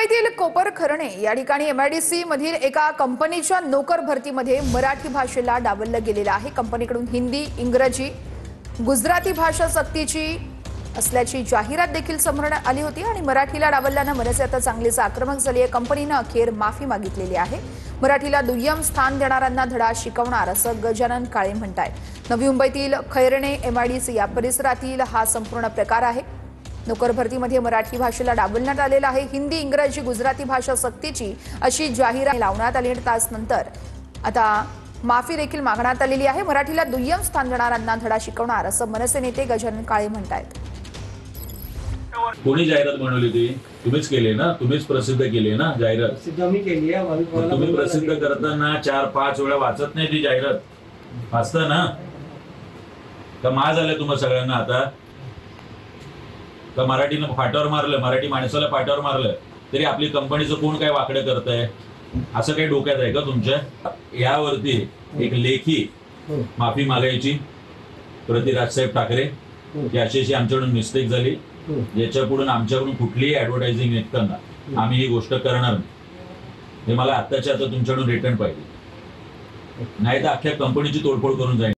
मुंबईतील कोपरखरणे या ठिकाणी एमआयडीसी मधील एका कंपनीच्या नोकर भरतीमध्ये मराठी भाषेला डावललं गेलेलं आहे। कंपनीकडून हिंदी, इंग्रजी, गुजराती भाषा सक्तीची असल्याची जाहिरात देखील समोर आली होती आणि मराठीला डावलल्याने मनसे आता चांगलीच आक्रमक झाली आहे। कंपनीने अखेर माफी मागितलेली आहे। मराठीला दुय्यम स्थान देणाऱ्यांना धडा शिकवणार असं गजानन काळे म्हणतात। नवी मुंबईतील खैरणे एमआयडीसी या परिसरातील हा संपूर्ण प्रकार आहे। नोकर भरतीमध्ये मराठी भाषेला डावलण्यात आलेला आहे। हिंदी, इंग्रजी, गुजराती भाषा सक्तीची अशी जाहिरात लावण्यात आली। तास नंतर आता माफी देखील मागण्यात आलेली आहे। मराठीला दुय्यम स्थान देणाऱ्यांना धडा शिकवणार असं मनसे नेते गजानन काळे म्हणतात। कोणी जाहिरात बनवली होती? तुम्हीच केली ना, तुम्हीच प्रसिद्ध केली ना जाहिरात? प्रसिद्ध मी केली आहे। तुम्ही प्रसिद्ध करताना 4-5 वेळा वाचत नाही ती जाहिरात? वाचता ना? का मा झालं तुम्हा सगळ्यांना आता? का मराठीनं फाट्यावर मारलं, मराठी माणसाला फाट्यावर मारलं तरी आपली कंपनीचं कोण काय वाकडं करतंय असं काही डोक्यात आहे का तुमच्या? यावरती एक लेखी माफी मागायची राजसाहेब ठाकरे की अशी आमच्याकडून मिस्टेक झाली, याच्यापुढून आमच्याकडून कुठलीही ऍडव्हर्टायझिंग निघताना आम्ही ही गोष्ट करणार नाही, हे मला आत्ताच्या आता तुमच्याकडून रिटर्न पाहिजे, नाही तर अख्ख्या कंपनीची तोडफोड करून जाईल।